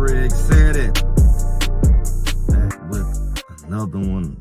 Greg said it. Back with another one.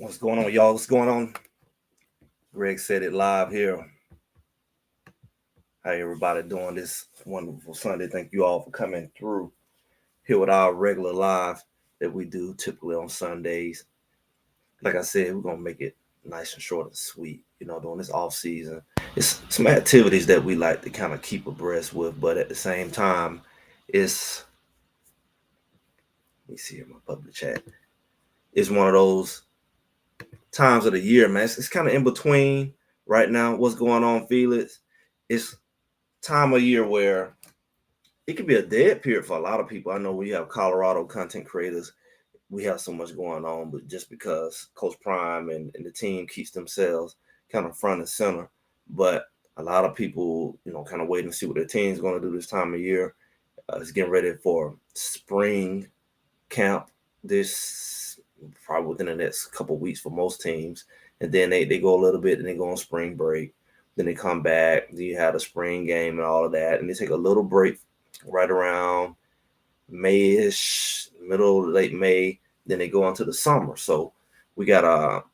What's going on, y'all? What's going on? Greg said it live here. How everybody doing this wonderful Sunday? Thank you all for coming through here with our regular live that we do typically on Sundays. Like I said, we're gonna make it nice and short and sweet. During this off season, it's some activities that we like to kind of keep abreast with, but at the same time, it's let me see here my public chat. It's one of those times of the year, man. It's kind of in between right now. What's going on, Felix? It's time of year where it could be a dead period for a lot of people. I know we have Colorado content creators. We have so much going on, but just because Coach Prime and the team keeps themselves kind of front and center. But a lot of people, kind of waiting to see what their team's going to do this time of year. It's getting ready for spring camp this probably within the next couple of weeks for most teams. And then they go a little bit and they go on spring break. Then they come back. Then you have a spring game and all of that. And they take a little break right around May-ish, late May. Then they go on to the summer. So we got a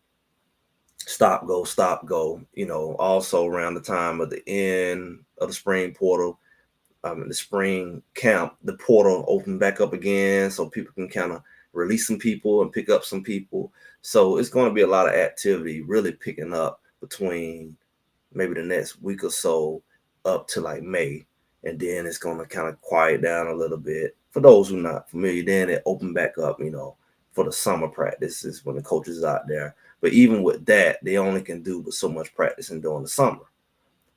stop, go. Also around the time of the end of the spring portal, the spring camp, the portal opened back up again so people can kind of release some people and pick up some people. So it's going to be a lot of activity really picking up between maybe the next week or so up to like May. And then it's going to kind of quiet down a little bit. For those who are not familiar, then it opened back up, for the summer practices when the coaches are out there. But even with that, they only can do but so much practicing during the summer,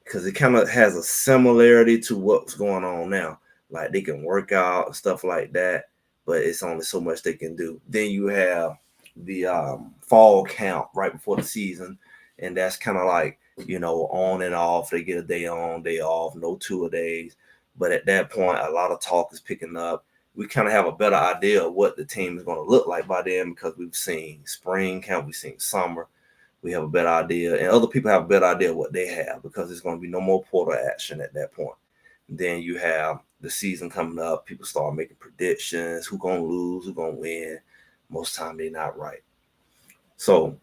because it kind of has a similarity to what's going on now. Like they can work out and stuff like that, but it's only so much they can do. Then you have the fall camp right before the season, and that's kind of like, on and off. They get a day on, day off, no tour days. But at that point, a lot of talk is picking up. We kind of have a better idea of what the team is going to look like by then, because we've seen spring camp, we've seen summer. We have a better idea, and other people have a better idea of what they have, because there's going to be no more portal action at that point. And then you have the season coming up. People start making predictions: who's going to lose, who's going to win. Most time they're not right. So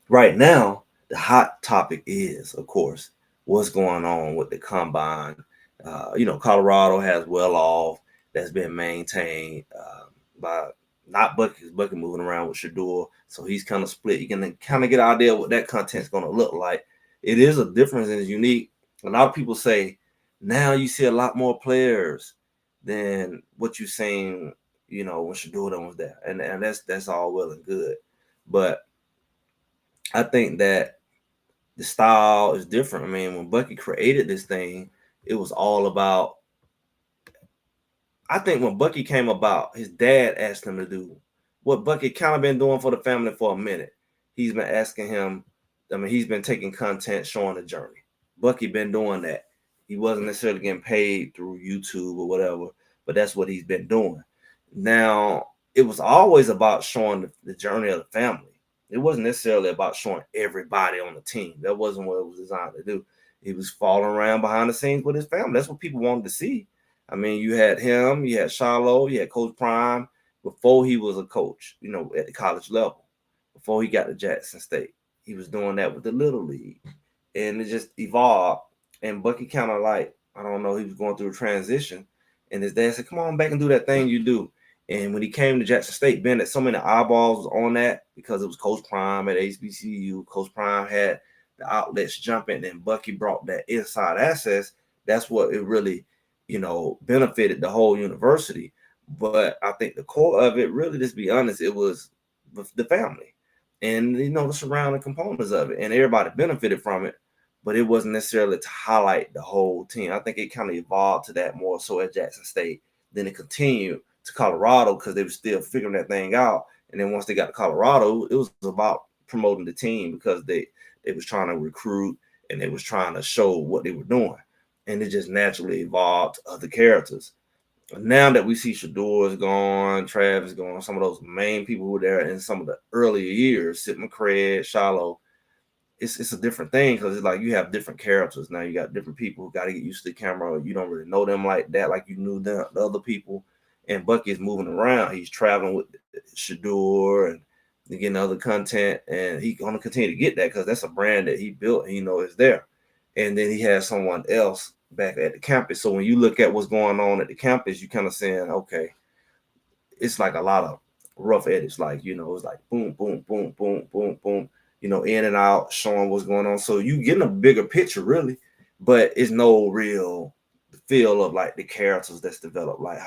right now, the hot topic is, of course, what's going on with the combine. Colorado has well off that's been maintained by not Bucky, because Bucky moving around with Shador, so he's kind of split. You can kind of get an idea what that content's going to look like. It is a difference and it's unique. A lot of people say now you see a lot more players than what you've seen, when Shador was there, and that's all well and good, but I think that the style is different. I mean, when Bucky created this thing, it was all about. I think when Bucky came about, his dad asked him to do what Bucky kind of been doing for the family for a minute. He's been asking him. I mean, he's been taking content showing the journey. Bucky been doing that. He wasn't necessarily getting paid through YouTube or whatever, but that's what he's been doing. Now, it was always about showing the journey of the family. It wasn't necessarily about showing everybody on the team. That wasn't what it was designed to do. He was following around behind the scenes with his family. That's what people wanted to see. I mean, you had him, you had Shiloh, you had Coach Prime before he was a coach, at the college level, before he got to Jackson State. He was doing that with the Little League, and it just evolved. And Bucky kind of like, I don't know, he was going through a transition, and his dad said, come on back and do that thing you do. And when he came to Jackson State, Ben, that so many eyeballs was on that, because it was Coach Prime at HBCU. Coach Prime had the outlets jumping, and Bucky brought that inside access. That's what it really, benefited the whole university. But I think the core of it, really, just be honest, it was the family and, the surrounding components of it. And everybody benefited from it, but it wasn't necessarily to highlight the whole team. I think it kind of evolved to that more so at Jackson State. Then it continued to Colorado because they were still figuring that thing out. And then once they got to Colorado, it was about promoting the team, because they was trying to recruit and they was trying to show what they were doing. And it just naturally evolved to other characters. Now that we see Shador is gone, Travis gone, some of those main people who were there in some of the earlier years, Sid McCray, Shiloh, it's a different thing, because it's like you have different characters. Now you got different people who got to get used to the camera. You don't really know them like that, like you knew the other people. And Bucky is moving around. He's traveling with Shador and getting other content, and he's going to continue to get that because that's a brand that he built and is there. And then he has someone else back at the campus. So when you look at what's going on at the campus, you kind of saying, okay, it's like a lot of rough edits, like, it's like boom, boom, boom, boom, boom, boom, in and out, showing what's going on. So you getting a bigger picture, really, but it's no real feel of like the characters that's developed, like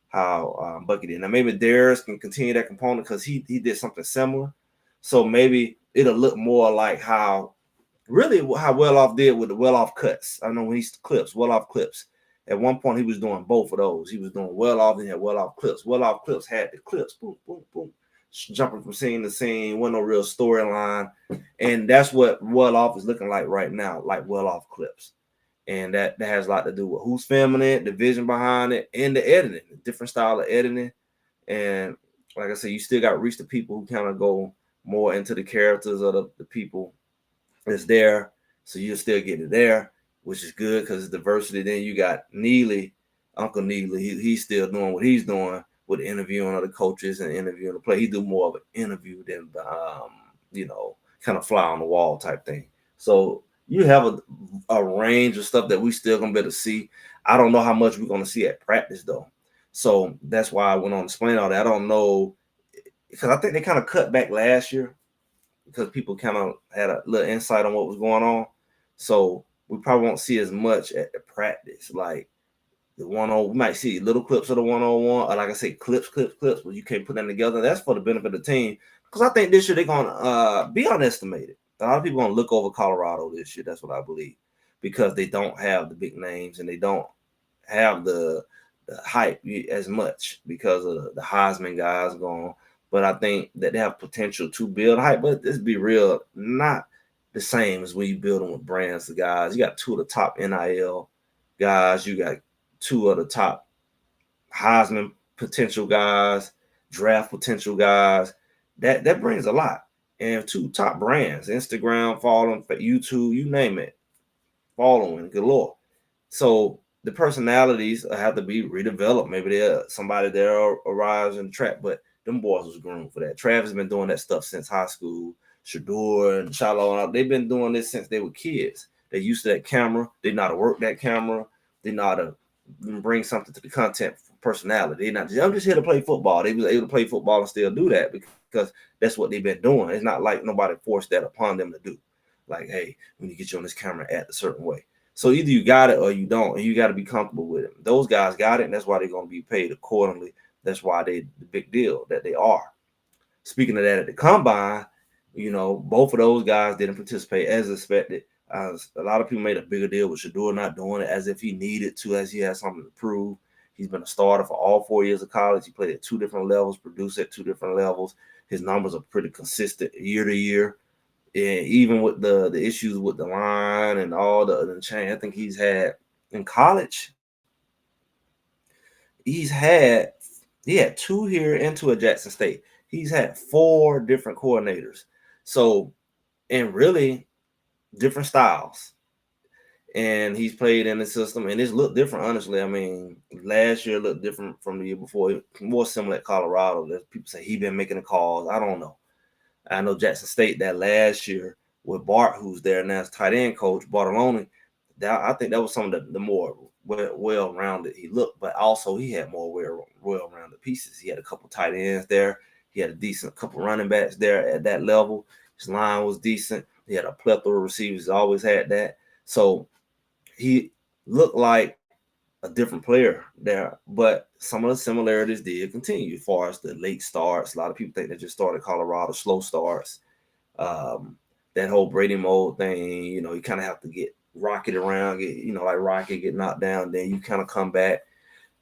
how Bucky did. Now maybe Darius can continue that component because he did something similar. So maybe it'll look more like how Well-Off did with the Well-Off cuts. I know when he's clips, Well-Off clips. At one point, he was doing both of those. He was doing Well-Off and he had Well-Off clips. Well-Off clips had the clips, boom, boom, boom, jumping from scene to scene. Wasn't no real storyline. And that's what Well-Off is looking like right now, like Well-Off clips. And that has a lot to do with who's filming it, the vision behind it, and the editing, the different style of editing. And like I said, you still got to reach the people who kind of go more into the characters of the people that's there. So you'll still get it there, which is good because it's diversity. Then you got Neely, Uncle Neely. He's still doing what he's doing with interviewing other coaches and interviewing the play. He do more of an interview than, kind of fly on the wall type thing. So you have a range of stuff that we still gonna be able to see. I don't know how much we're gonna see at practice though. So that's why I went on to explain all that. I don't know, because I think they kind of cut back last year because people kind of had a little insight on what was going on. So we probably won't see as much at the practice. Like the 1-on, we might see little clips of the 1-on-1, or like I say, clips, but you can't put them together. That's for the benefit of the team, because I think this year they're gonna be underestimated. A lot of people gonna look over Colorado this year. That's what I believe, because they don't have the big names and they don't have the hype as much because of the Heisman guys gone. But I think that they have potential to build hype. But let's be real, not the same as when you build them with brands. The guys, you got two of the top NIL guys, you got two of the top Heisman potential guys, draft potential guys. That brings a lot. And two top brands, Instagram, following, YouTube, you name it, following galore. So the personalities have to be redeveloped. Maybe they're somebody there arrives in the track, but them boys was groomed for that. Travis has been doing that stuff since high school. Shador and Shiloh, they've been doing this since they were kids. They used to that camera. They know how to work that camera. They know how to bring something to the content personality. They not just, I'm just here to play football. They was able to play football and still do that because that's what they've been doing. It's not like nobody forced that upon them to do. Like, hey, when you get you on this camera, act a certain way. So either you got it or you don't, and you got to be comfortable with it. Those guys got it, and that's why they're going to be paid accordingly. That's why they the big deal that they are. Speaking of that, at the combine, both of those guys didn't participate as expected. A lot of people made a bigger deal with Shador not doing it as if he needed to, as he has something to prove. He's been a starter for all 4 years of college. He played at two different levels, produced at two different levels. His numbers are pretty consistent year to year. And even with the issues with the line and all the chain, I think he's had in college. He had two here and two at Jackson State. He's had four different coordinators. So, and really different styles. And he's played in the system, and it's looked different, honestly. I mean, last year looked different from the year before. More similar at Colorado. There's people say he's been making the calls. I don't know. I know Jackson State that last year with Bart, who's there now as tight end coach, Bartolone. I think that was some of the more well-rounded he looked, but also he had more well-rounded pieces. He had a couple tight ends there. He had a decent couple running backs there at that level. His line was decent. He had a plethora of receivers. Always had that. So he looked like a different player there, but some of the similarities did continue as far as the late starts. A lot of people think they just started Colorado, slow starts. That whole Brady mode thing, you kind of have to get rocket around, like Rocket get knocked down, then you kind of come back.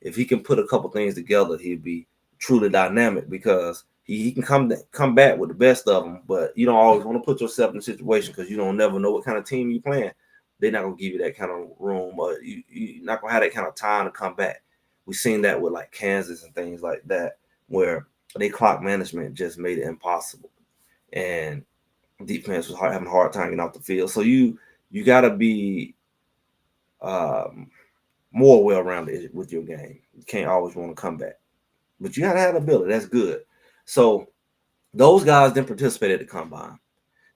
If he can put a couple things together, he'd be truly dynamic because he can come back with the best of them, but you don't always want to put yourself in a situation because you don't never know what kind of team you're playing. They're not going to give you that kind of room, or you're not going to have that kind of time to come back. We've seen that with like Kansas and things like that, where they clock management just made it impossible. And defense was having a hard time getting off the field. So you got to be more well-rounded with your game. You can't always want to come back. But you got to have the ability. That's good. So those guys didn't participate at the combine.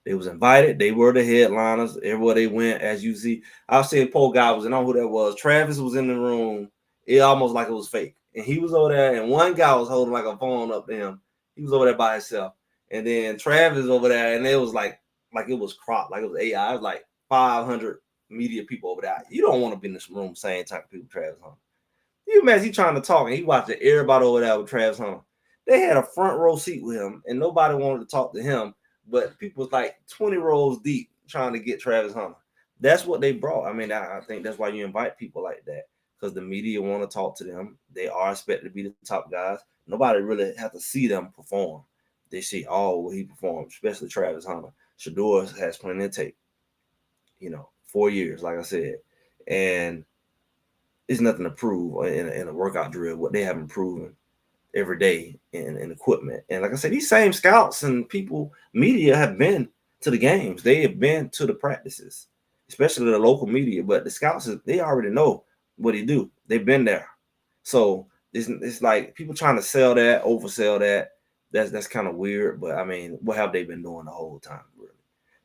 They was invited. They were the headliners. Everywhere they went, as you see. I was saying, poor guy was, I don't know who that was. Travis was in the room. It almost like it was fake. And he was over there, and one guy was holding like a phone up to him. He was over there by himself. And then Travis over there, and it was like it was cropped, like it was AI. It was like 500 media people over there. You don't want to be in this room same type of people, Travis Hunter. You imagine he trying to talk, and he watching everybody over there with Travis Hunter. They had a front row seat with him, and nobody wanted to talk to him. But people was like 20 rows deep trying to get Travis Hunter. That's what they brought. I mean, I think that's why you invite people like that, because the media want to talk to them. They are expected to be the top guys. Nobody really have to see them perform. They see, what he performed, especially Travis Hunter. Shador has plenty of tape. 4 years, like I said. And it's nothing to prove in a workout drill, what they haven't proven every day in equipment. And like I said, these same scouts and people, media have been to the games. They have been to the practices, especially the local media. But the scouts, they already know what he do. They've been there. So it's like people trying to sell that, oversell that. That's kind of weird. But I mean, what have they been doing the whole time, really?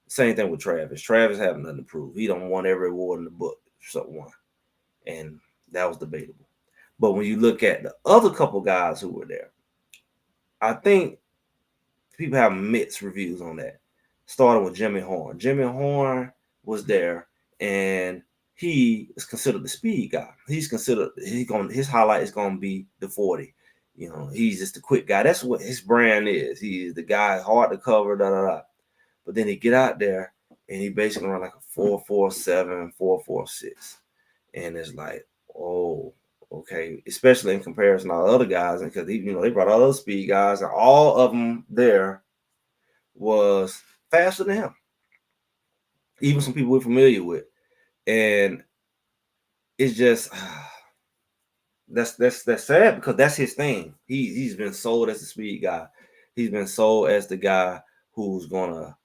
Same thing with Travis. Travis having nothing to prove. He don't won every award in the book, so one. And that was debatable. But when you look at the other couple guys who were there, I think people have mixed reviews on that. Starting with Jimmy Horn. Jimmy Horn was there, and he is considered the speed guy. His highlight is going to be the 40. He's just a quick guy. That's what his brand is. He is the guy hard to cover, da da da. But then he get out there and he basically run like a 4.47, 4.46. And it's like, oh, okay. Especially in comparison to all the other guys, because they brought all those speed guys, and all of them there was faster than him. Even some people we're familiar with. And it's just that's sad, because that's his thing. He's been sold as the speed guy. He's been sold as the guy who's gonna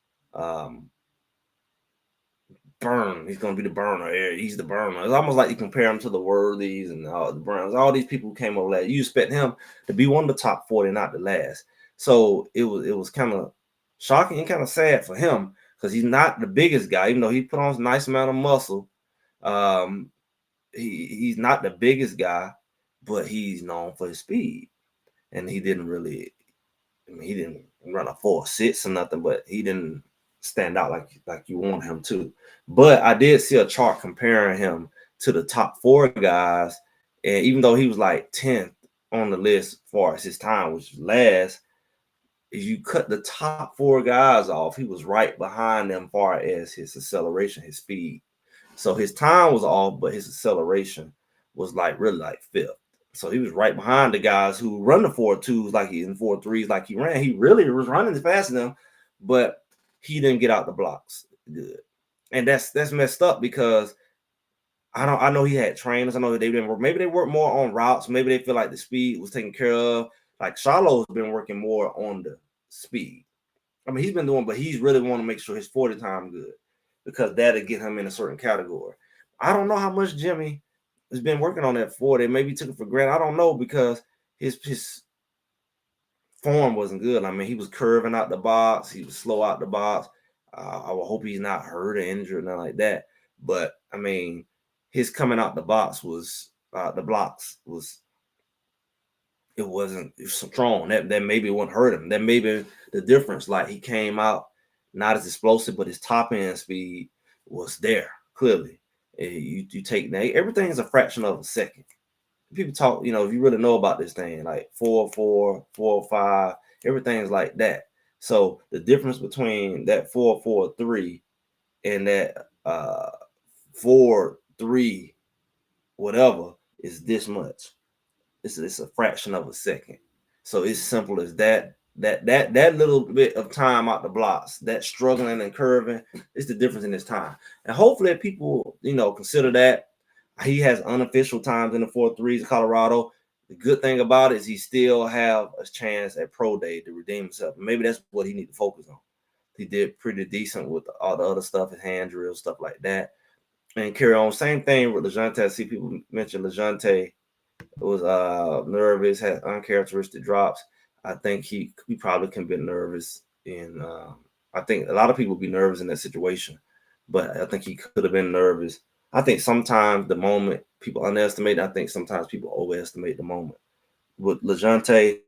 burn. He's gonna be the burner. He's the burner. It's almost like you compare him to the Worthies and all the Browns. All these people who came over last. You expect him to be one of the top 40, not the last. So it was kind of shocking and kind of sad for him, because he's not the biggest guy, even though he put on a nice amount of muscle. He's not the biggest guy, but he's known for his speed. And he didn't really, he didn't run a 4.6 or nothing, but he didn't stand out like you want him to. But I did see a chart comparing him to the top 4 guys, and even though he was like 10th on the list as far as his time, which was last, if you cut the top 4 guys off, he was right behind them as far as his acceleration, his speed. So his time was off, but his acceleration was really like 5th. So he was right behind the guys who run the 4.2s like he in 4.3s like he ran. He really was running as fast as them, but he didn't get out the blocks good. And that's messed up, because I know he had trainers. I know they didn't work. Maybe they work more on routes. Maybe they feel like the speed was taken care of. Like Charlot's been working more on the speed. I mean, he's been doing, but he's really want to make sure his 40 time good, because that'll get him in a certain category. I don't know how much Jimmy has been working on that 40. Maybe he took it for granted. I don't know, because his form wasn't good. I mean, he was curving out the box. He was slow out the box. I would hope he's not hurt or injured, nothing like that. But I mean, his coming out the box was the blocks was it wasn't strong. That maybe it wouldn't hurt him. That maybe the difference. Like, he came out not as explosive, but his top end speed was there clearly. You take that, everything is a fraction of a second. People talk, if you really know about this thing, like 4.4, 4.5, everything is like that. So the difference between that 4.43 and that 4.3 whatever is this much. It's a fraction of a second. So it's simple as that. That little bit of time out the blocks, that struggling and curving, is the difference in his time. And hopefully people, consider that. He has unofficial times in the 4.3s in Colorado. The good thing about it is he still have a chance at pro day to redeem himself. Maybe that's what he need to focus on. He did pretty decent with all the other stuff, his hand drills, stuff like that. And carry on. Same thing with LeJounte. I see people mention LeJounte was nervous, had uncharacteristic drops. I think he probably can be nervous I think a lot of people be nervous in that situation, but I think he could have been nervous. I think sometimes the moment people underestimate, I think sometimes people overestimate the moment. With LeJounte,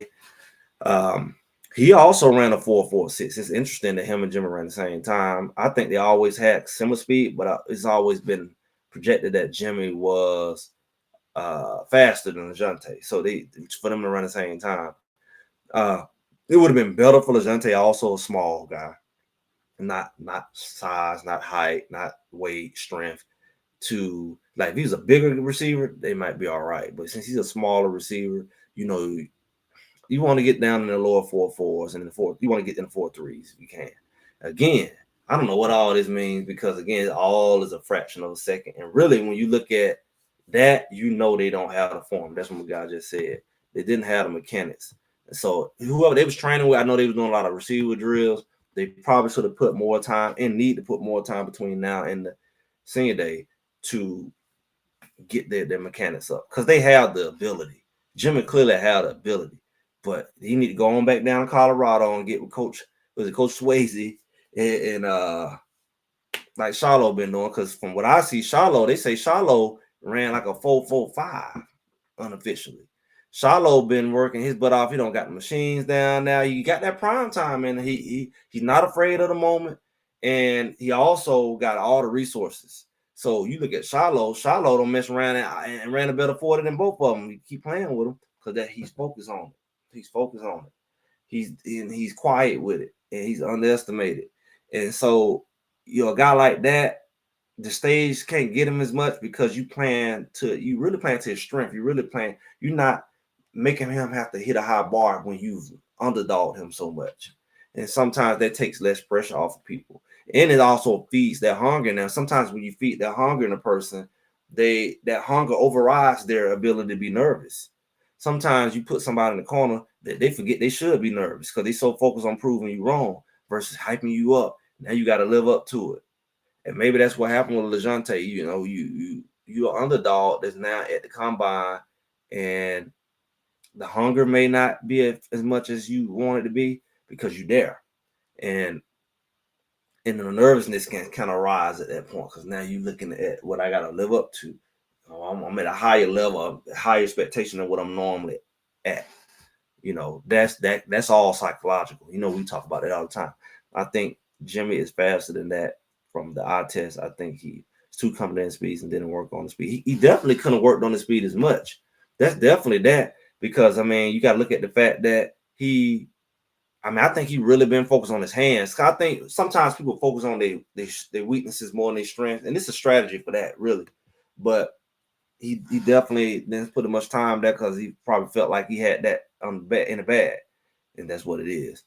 he also ran a 4.46. It's interesting that him and Jimmy ran the same time. I think they always had similar speed, but it's always been projected that Jimmy was faster than LeJounte. So for them to run the same time, it would have been better for LeJounte, also a small guy, not size, not height, not weight, strength. To, like, if he's a bigger receiver, they might be all right. But since he's a smaller receiver, you want to get down in the lower 4.4s and you want to get in the 4.3s if you can. Again, I don't know what all this means, because again, all is a fraction of a second. And really, when you look at that, they don't have the form. That's what the guy just said. They didn't have the mechanics. And so whoever they was training with, I know they was doing a lot of receiver drills. They probably should have put more time and need to put more time between now and the senior day to get their mechanics up, because they have the ability. Jimmy clearly had the ability, but he need to go on back down to Colorado and get with Coach Swayze and like Charlo been doing. Because from what I see, they say Charlo ran like a 4.45 unofficially. Charlo been working his butt off. He don't got the machines down now. You got that prime time, and he's not afraid of the moment, and he also got all the resources. So you look at Charlo don't mess around and ran a better 40 than both of them. You keep playing with him because that he's focused on it. He's focused on it. He's quiet with it, and he's underestimated. And so, a guy like that, the stage can't get him as much because you really plan to his strength. You're not making him have to hit a high bar when you've underdogged him so much. And sometimes that takes less pressure off of people. And it also feeds that hunger. Now, sometimes when you feed that hunger in a person, that hunger overrides their ability to be nervous. Sometimes you put somebody in the corner that they forget they should be nervous because they so focused on proving you wrong versus hyping you up. Now you got to live up to it. And maybe that's what happened with LeJounte. You're an underdog that's now at the combine, and the hunger may not be as much as you want it to be because you're there. And the nervousness can kind of rise at that point because now you're looking at what I got to live up to. I'm at a higher level, a higher expectation than what I'm normally at. That's all psychological. We talk about it all the time. I think Jimmy is faster than that from the eye test. I think he's too confident in speeds and didn't work on the speed. He definitely couldn't have worked on the speed as much. That's definitely that because you got to look at the fact that I think he really been focused on his hands. I think sometimes people focus on their weaknesses more than their strengths, and it's a strategy for that, really. But he definitely didn't put as much time there because he probably felt like he had that in the bag, and that's what it is.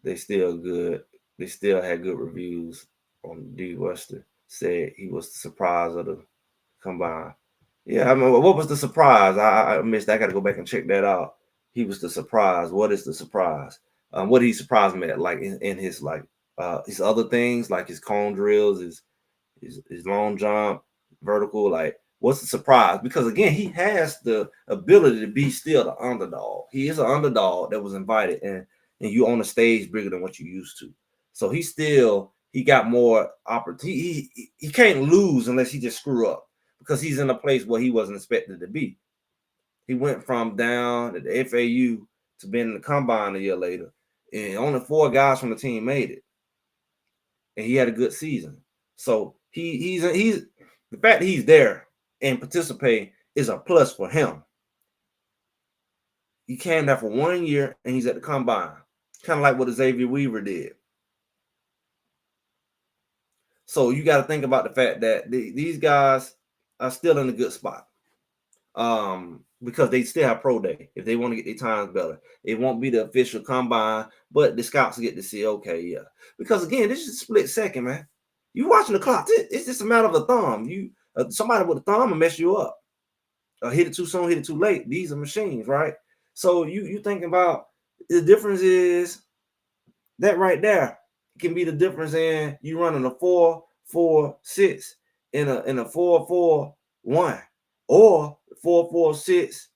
They still good. They still had good reviews on D. Wester. Said he was the surprise of the combine. Yeah, what was the surprise? I missed. I got to go back and check that out. He was the surprise. What is the surprise? What did he surprise me at? Like in his his other things, like his cone drills, his long jump, vertical. Like, what's the surprise? Because again, he has the ability to be still the underdog. He is an underdog that was invited, and you on the stage bigger than what you used to. So he got more opportunity. He can't lose unless he just screw up because he's in a place where he wasn't expected to be. He went from down at the FAU to being in the combine a year later, and only 4 guys from the team made it, and he had a good season. So he's the fact that he's there and participating is a plus for him. He came there for 1 year and he's at the combine, kind of like what Xavier Weaver did. So you got to think about the fact that these guys are still in a good spot. Because they still have pro day if they want to get their times better. It won't be the official combine, but the scouts get to see, okay, yeah. Because again, this is a split second, man. You watching the clock. It's just a matter of a thumb. Somebody with a thumb will mess you up. Hit it too soon, hit it too late. These are machines, right? So you thinking about the difference is that right there can be the difference in you running a 4-4-6 in a 4-4-1 or 4-4-6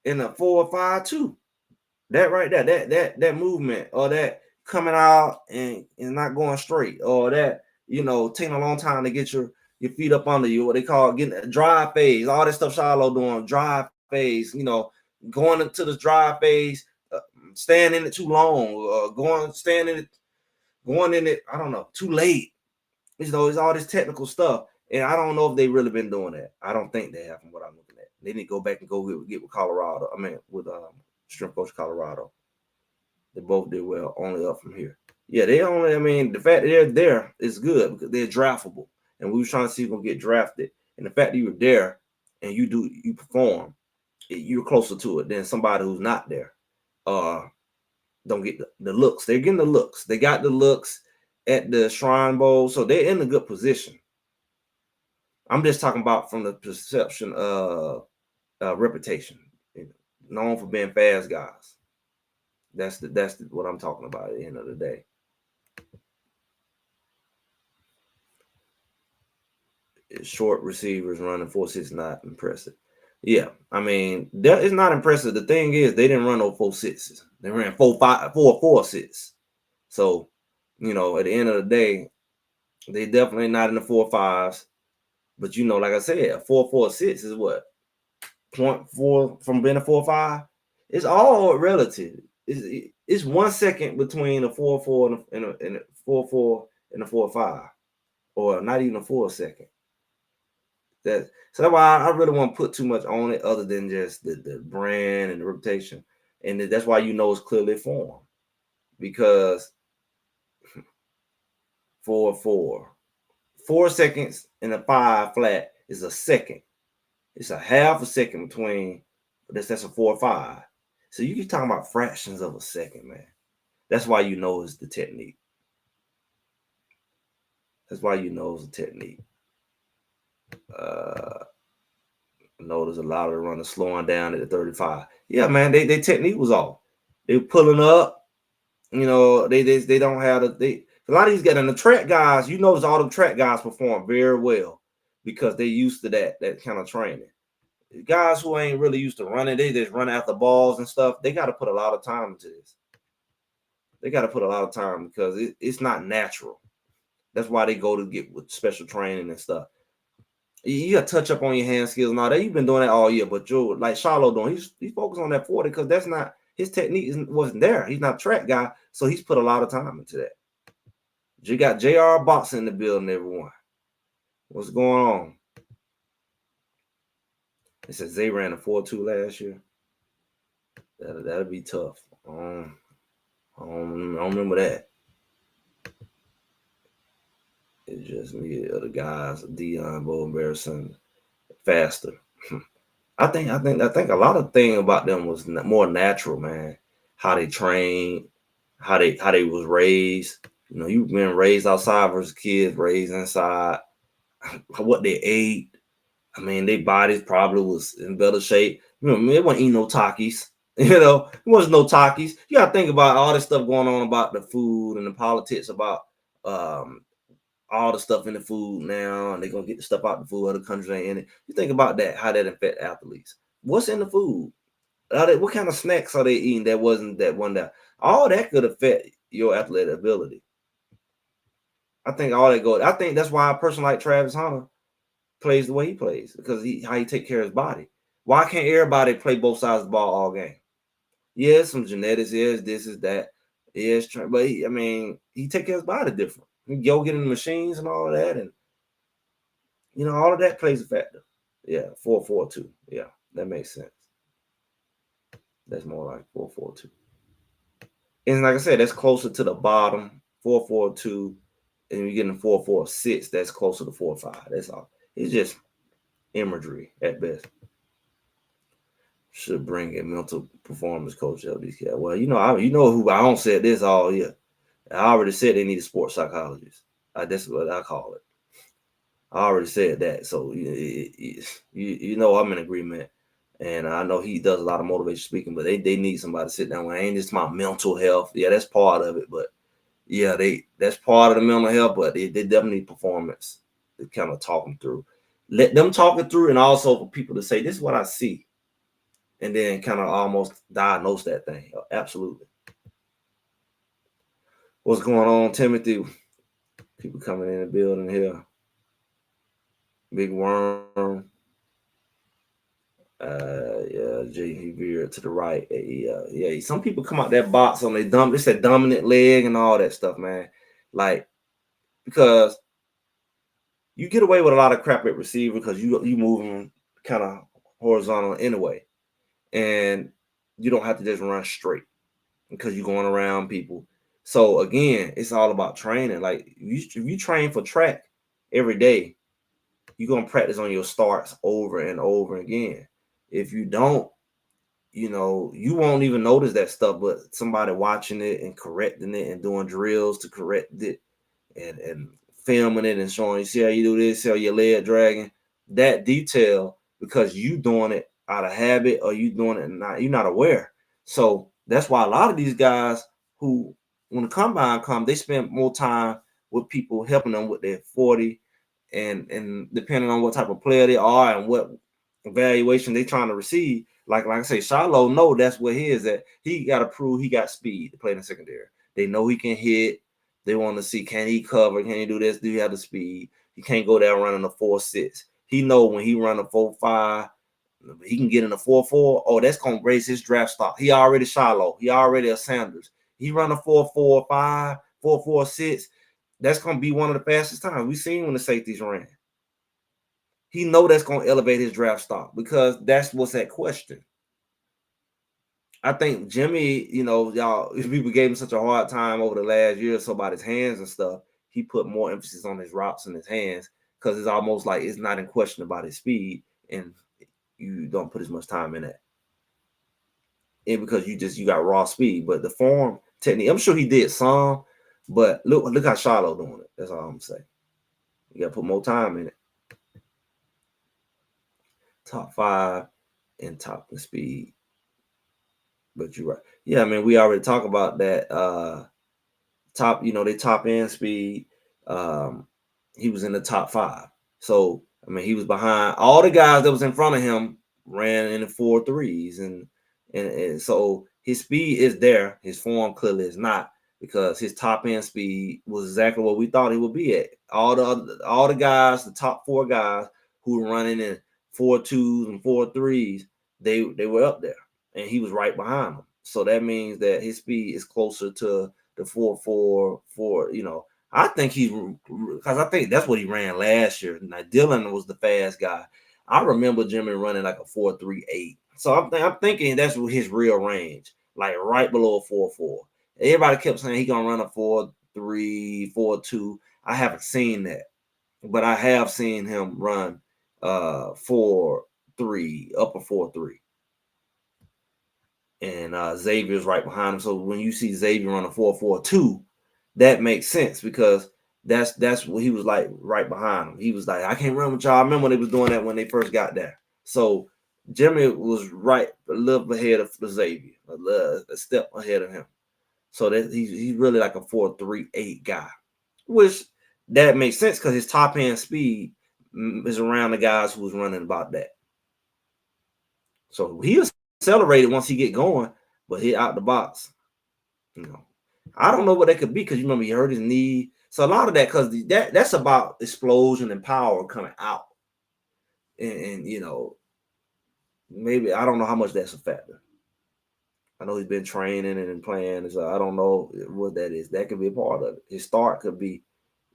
in a 4-5-2. That right there, that movement or that coming out and not going straight, or that taking a long time to get your feet up under you, what they call getting a drive phase, all that stuff Shiloh doing, drive phase, going into the drive phase, staying in it too long, going in it, I don't know, too late. It's all this technical stuff. And I don't know if they really been doing that. I don't think they have from what I'm looking at. They need to go back and get with Colorado. With strength coach Colorado. They both did well, only up from here. Yeah, the fact that they're there is good because they're draftable. And we were trying to see who's going to get drafted. And the fact that you were there and you perform, you're closer to it than somebody who's not there. Don't get the looks. They're getting the looks. They got the looks at the Shrine Bowl, so they're in a good position. I'm just talking about from the perception of reputation, known for being fast guys. That's what I'm talking about at the end of the day. Short receivers running 4.6 not impressive. Yeah, that is not impressive. The thing is, they didn't run no 4.6s. They ran 4.5, 4.46. So, at the end of the day, they definitely not in the 4.5s. But like I said, a 4.46 is what 0.4 from being a 4.5. It's all relative. It's 1 second between a 4.4 and a 4.4 and a 4.5, or not even a 4 second. So that's why I really won't put too much on it other than just the brand and the reputation. And that's why it's clearly formed. Because for 4 seconds and a 5 flat is a second. It's a half a second between that's a 4 or 5. So you keep talking about fractions of a second, man. That's why it's the technique. That's why it's the technique. Notice a lot of the runners slowing down at the 35. Yeah, man, they technique was off. They were pulling up. They don't have a lot of these guys and the track guys. You notice all the track guys perform very well because they used to that kind of training. The guys who ain't really used to running, they just run after balls and stuff. They got to put a lot of time into this. They got to put a lot of time because it's not natural. That's why they go to get with special training and stuff. You got to touch up on your hand skills and all that. You've been doing that all year, but Joe, like Charlo doing, he's focused on that 40 because that's not his technique wasn't there. He's not a track guy, so he's put a lot of time into that. You got JR Boxing in the building, everyone. What's going on? It says they ran a 4.2 last year. That'll be tough. I don't remember that. It just me other guys, Dion, Bo, Embarrassing, faster. I think a lot of thing about them was more natural, man. How they trained, how they was raised. You've been raised outside versus kids raised inside. What they ate. I mean, their bodies probably was in better shape. They wasn't eating no Takis. It wasn't no Takis. You gotta think about all this stuff going on about the food and the politics about all the stuff in the food now, and they're gonna get the stuff out the food. Other countries ain't in it. You think about that, how that affect athletes. What's in the food? What kind of snacks are they eating that wasn't that one that all that could affect your athletic ability? I think all that goes. I think that's why a person like Travis Hunter plays the way he plays because how he take care of his body. Why can't everybody play both sides of the ball all game? Yeah, some genetics, yes, this is that, yes, but he take care of his body different. He go get in the machines and all of that, and all of that plays a factor. Yeah, 4.42. Yeah, that makes sense. That's more like 4.42. And like I said, that's closer to the bottom. 4.42, and you're getting 4.46. That's closer to 4.5. That's all. It's just imagery at best. Should bring a mental performance coach out these guys. Well, who I don't said this all year. I already said they need a sports psychologist. That's what I call it. I already said that. So I'm in agreement. And I know he does a lot of motivation speaking, but they need somebody to sit down with. Ain't just my mental health. Yeah, that's part of it. But yeah, that's part of the mental health, but they definitely need performance to kind of talk them through. Let them talk it through, and also for people to say, this is what I see. And then kind of almost diagnose that thing. Absolutely. What's going on, Timothy? People coming in the building here. Big Worm. Yeah, he veered to the right. Yeah. Some people come out that box on they said dominant leg and all that stuff, man. Like, because you get away with a lot of crap at receiver because you moving kind of horizontal anyway. And you don't have to just run straight because you're going around people. So again, it's all about training. Like if you train for track every day, you're gonna practice on your starts over and over again. If you don't, you won't even notice that stuff, but somebody watching it and correcting it and doing drills to correct it and filming it and showing you, see how you do this, see how your leg dragging, that detail, because you doing it out of habit or you doing it you're not aware. So that's why a lot of these guys who, when the combine come, they spend more time with people helping them with their 40 and depending on what type of player they are and what evaluation they trying to receive. Like I say, Shiloh know that's where he is at. He got to prove he got speed to play in the secondary. They know he can hit. They want to see, can he cover? Can he do this? Do he have the speed? He can't go down running a 4.6. He know when he run a 4.5, he can get in a 4.4. Oh, that's going to raise his draft stock. He already Shiloh. He already a Sanders. He run a 4.45, 4.46. That's going to be one of the fastest times. We seen when the safeties ran. he know that's going to elevate his draft stock because that's what's at question. I think Jimmy, y'all, people gave him such a hard time over the last year or so about his hands and stuff. He put more emphasis on his routes and his hands because it's almost like it's not in question about his speed, and you don't put as much time in that. And because you got raw speed, but the form technique, I'm sure he did some, but look how Charlo doing it. That's all I'm saying. You got to put more time in it. Top 5 and top in speed. But you're right. Yeah, I mean, we already talked about that. Top, they top end speed. He was in the top 5. So, I mean, he was behind all the guys that was in front of him ran in the 4.3s. And so his speed is there. His form clearly is not because his top end speed was exactly what we thought he would be at. All the guys, the top 4 guys who were running in 4.2s and 4.3s, they were up there. And he was right behind them. So that means that his speed is closer to the 4.4. I think because I think that's what he ran last year. Now Dylan was the fast guy. I remember Jimmy running like a 4.38. So I'm thinking that's his real range, like right below a 4.4. Everybody kept saying he gonna run a 4.3, 4.2. I haven't seen that, but I have seen him run 4.3, upper 4.3. And Xavier's right behind him. So when you see Xavier run a 4.42, that makes sense because that's what he was like right behind him. He was like, I can't run with y'all. I remember when they was doing that when they first got there. So Jimmy was right a little ahead of Xavier, a step ahead of him. So that he's really like a 4.38 guy, which that makes sense because his top end speed is around the guys who was running about that. So he accelerated once he get going, but he out the box. I don't know what that could be because you remember he hurt his knee. So a lot of that because that's about explosion and power coming out, and maybe I don't know how much that's a factor. I know he's been training and playing, so I don't know what that is. That could be a part of it. His start could be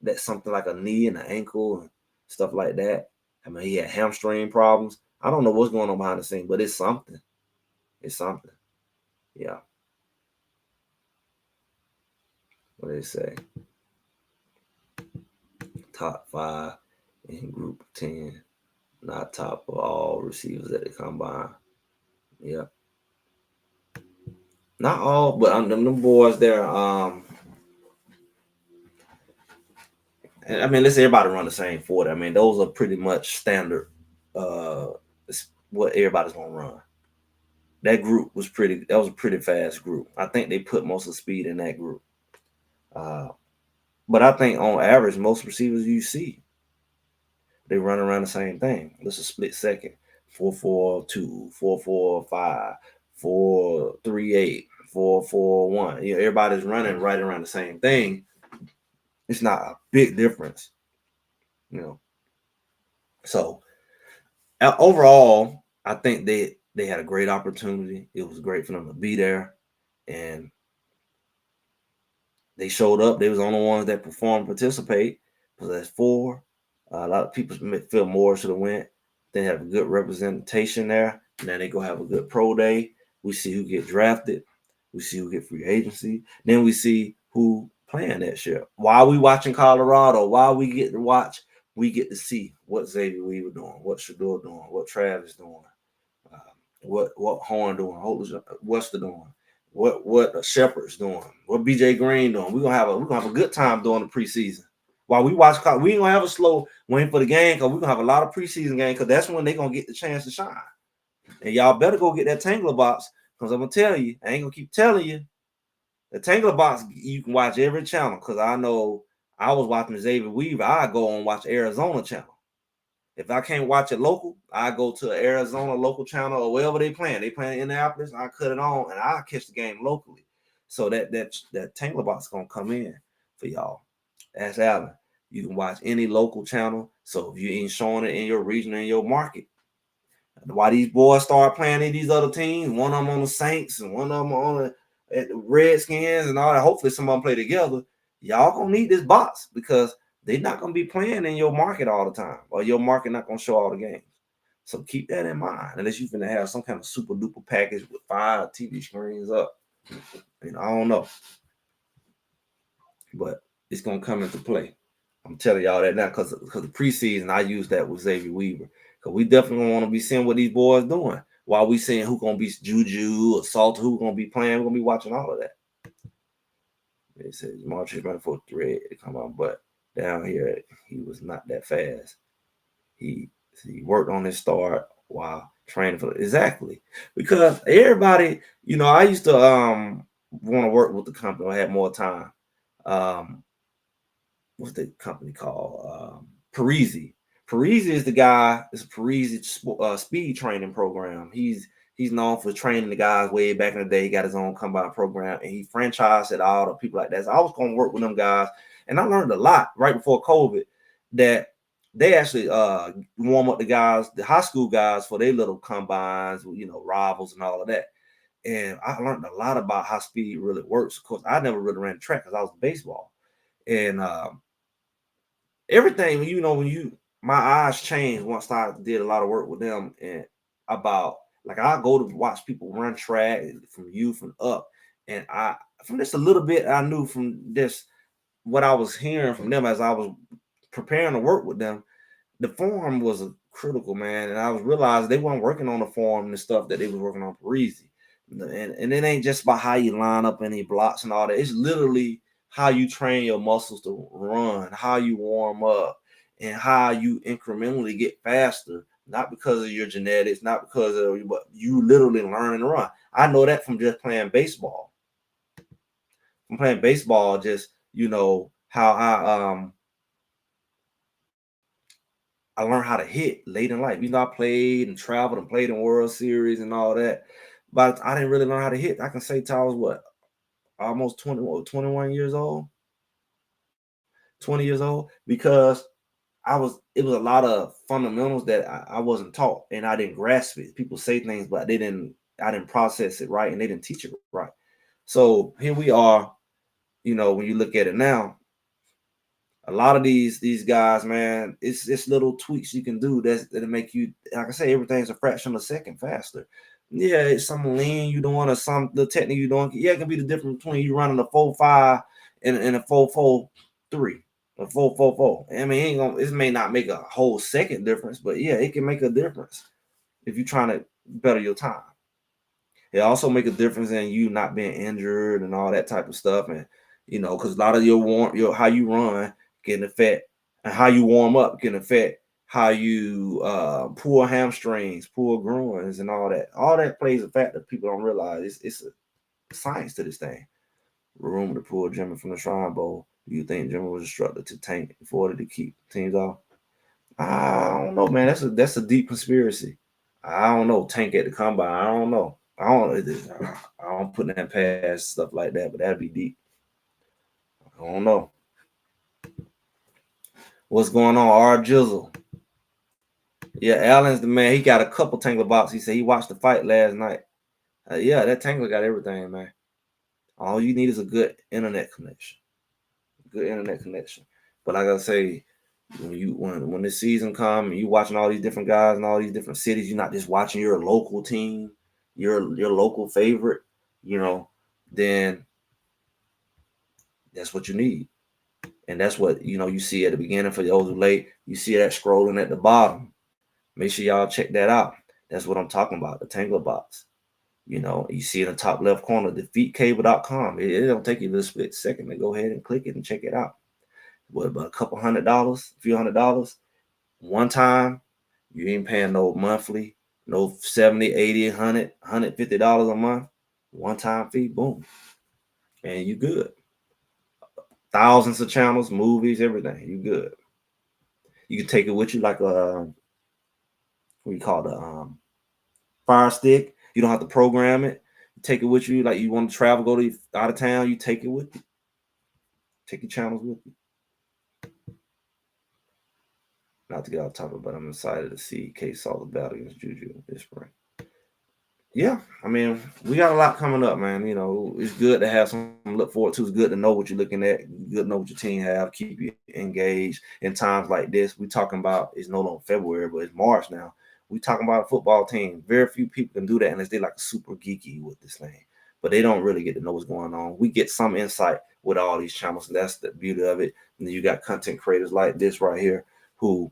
that something like a knee and an ankle and stuff like that. I mean, he had hamstring problems. I don't know what's going on behind the scenes, but it's something. It's something. Yeah. What do they say? Top 5 in group 10. Not top of all receivers at the combine. Yeah. Not all, but them boys there. I mean, let's say everybody run the same 40. I mean, those are pretty much standard. What everybody's gonna run. That group was that was a pretty fast group. I think they put most of the speed in that group. But I think on average, most receivers you see, they run around the same thing. Let's a split second. 4.42, 4.45, 4.38, 4.41. Everybody's running right around the same thing. It's not a big difference. So overall, I think they had a great opportunity. It was great for them to be there, and they showed up. They was the only ones that performed, participate. Because that's 4. A lot of people feel more should have went. They have a good representation there. Now they go have a good pro day. We see who get drafted. We see who get free agency. Then we see who playing that year. While we watching Colorado, while we get to watch, we get to see what Xavier Weaver doing, what Shador doing, what Travis doing, what Horn doing, what's the doing, what Shepard's doing, what BJ Green doing. We're gonna have a good time during the preseason. While we watch, we ain't gonna have a slow waiting for the game because we're gonna have a lot of preseason games because that's when they're gonna get the chance to shine. And y'all better go get that Tanggula box because I'm gonna tell you, I ain't gonna keep telling you. The Tanggula box you can watch every channel because I know I was watching Xavier Weaver. I go and watch Arizona channel. If I can't watch it local, I go to Arizona local channel or wherever they playing. They playing in Indianapolis, I cut it on and I catch the game locally. So that Tanggula box is gonna come in for y'all. Ask Allen. You can watch any local channel. So if you ain't showing it in your region and your market, why these boys start playing in these other teams, one of them on the Saints and one of them on the Redskins and all that. Hopefully some of them play together. Y'all gonna need this box because they're not going to be playing in your market all the time, or your market not going to show all the games. So keep that in mind. Unless you're going to have some kind of super duper package with 5 TV screens up. I don't know. But it's going to come into play. I'm telling y'all that now because the preseason, I used that with Xavier Weaver. Because we definitely want to be seeing what these boys doing. While we seeing who going to be Juju or Salter, who going to be playing, we're going to be watching all of that. It says March is running for a thread to come out, but down here, he was not that fast. He worked on his start while training for exactly because everybody, I used to want to work with the company. I had more time. What's the company called? Parisi. Parisi is the guy. It's a Parisi speed training program. He's known for training the guys way back in the day. He got his own combine program, and he franchised it all to people like that. So I was going to work with them guys, and I learned a lot right before COVID that they actually warm up the guys, the high school guys, for their little combines, rivals and all of that. And I learned a lot about how speed really works. Of course, I never really ran track because I was in baseball, and everything when my eyes changed once I did a lot of work with them and about like I go to watch people run track from youth and up, and I from just a little bit I knew from this what I was hearing from them as I was preparing to work with them. The form was a critical, man, and I was realizing they weren't working on the form and the stuff that they was working on Parisi. And it ain't just about how you line up any blocks and all that. It's literally how you train your muscles to run, how you warm up, and how you incrementally get faster. Not because of your genetics, not because of you, but you literally learn and run. I know that from just playing baseball. From playing baseball, just how I learned how to hit late in life. I played and traveled and played in World Series and all that, but I didn't really learn how to hit. I can say till I was what, almost 21 years old, 20 years old, because it was a lot of fundamentals that I wasn't taught and I didn't grasp it. People say things, but I didn't process it right and they didn't teach it right. So here we are, when you look at it now, a lot of these guys, man, it's little tweaks you can do that'll make you, like I say, everything's a fraction of a second faster. Yeah, it's some lean you doing or some the technique you doing. Yeah, it can be the difference between you running a 4.5 and a 4.43, a 4.44. I mean, it may not make a whole second difference, but yeah, it can make a difference if you're trying to better your time. It also make a difference in you not being injured and all that type of stuff, and because a lot of your how you run can affect, and how you warm up can affect how you pull hamstrings, pull groins, and all that. All that plays a factor. People don't realize it's a science to this thing. Rumor to pull Jimmy from the Shrine Bowl. Do you think Jimmy was instructed to tank in order to keep teams off? I don't know, man. That's a deep conspiracy. I don't know. Tank at the combine. I don't know. I don't put that past stuff like that, but that'd be deep. I don't know. What's going on, R Jizzle? Yeah, Allen's the man. He got a couple Tanggula box. He said he watched the fight last night. Yeah, that Tanggula got everything, man. All you need is a good internet connection. Good internet connection. But like I say, when this season come, and you watching all these different guys in all these different cities, you're not just watching your local team, your local favorite, then that's what you need. And that's what you see at the beginning for those who late. You see that scrolling at the bottom. Make sure y'all check that out. That's what I'm talking about, the Tanggula box. You see in the top left corner, defeatcable.com. It don't take you a split second to go ahead and click it and check it out. What about a couple $100, a few $100? One time, you ain't paying no monthly, no 70, 80, 100, $150 a month. One time fee, boom. And you good. Thousands of channels, movies, everything. You good. You can take it with you like a what you call the Fire Stick. You don't have to program it. You take it with you like you want to travel, go to out of town. You take it with you. Take your channels with you. Not to get off topic, but I'm excited to see Case saw the battle against Juju this spring. yeah, I mean, we got a lot coming up, man. It's good to have something to look forward to. It's good to know what you're looking at. Good to know what your team have. Keep you engaged in times like this. We talking about it's no longer February, but it's March now. We talking about a football team. Very few people can do that unless they like super geeky with this thing. But they don't really get to know what's going on. We get some insight with all these channels, and that's the beauty of it. And then you got content creators like this right here who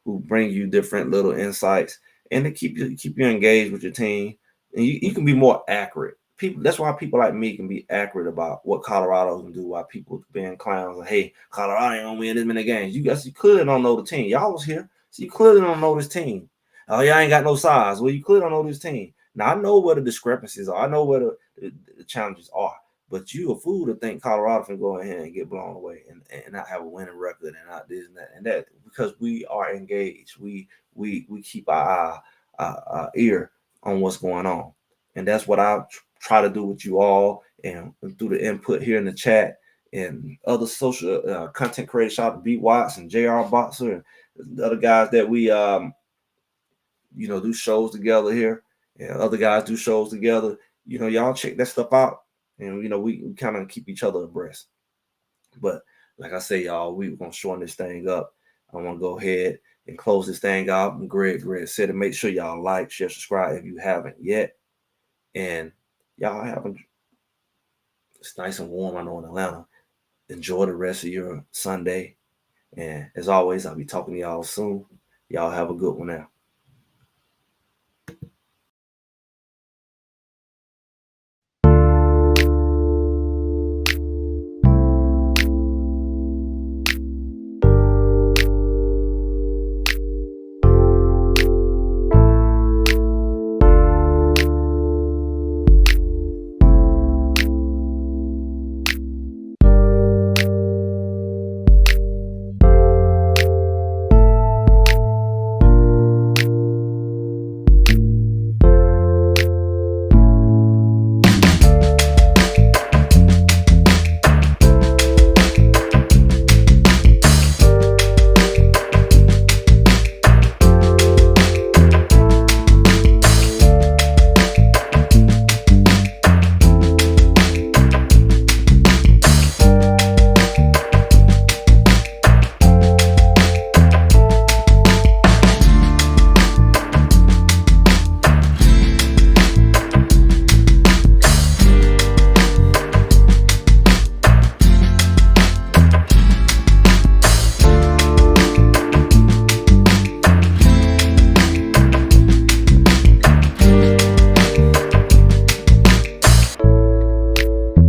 bring you different little insights and to keep you engaged with your team, and you can be more accurate. People, that's why people like me can be accurate about what Colorado can do. While people being clowns, like, hey, Colorado ain't gonna win this many games. You clearly don't know the team. Y'all was here, so you clearly don't know this team. Oh, y'all ain't got no size. Well, you clearly don't know this team. Now I know where the discrepancies are. I know where the challenges are. But you a fool to think Colorado can go ahead and get blown away and not have a winning record and not this and that because we are engaged. We keep our ear on what's going on, and that's what I try to do with you all and through the input here in the chat and other social content creators. Shout out to B Watts and Jr. Boxer and the other guys that we do shows together here, and other guys do shows together. Y'all check that stuff out, and we kind of keep each other abreast. But like I say, y'all, we're gonna shorten this thing up. I want to go ahead and close this thing out. And Greg said to make sure y'all like, share, subscribe if you haven't yet. And y'all it's nice and warm. I know in Atlanta. Enjoy the rest of your Sunday. And as always, I'll be talking to y'all soon. Y'all have a good one now.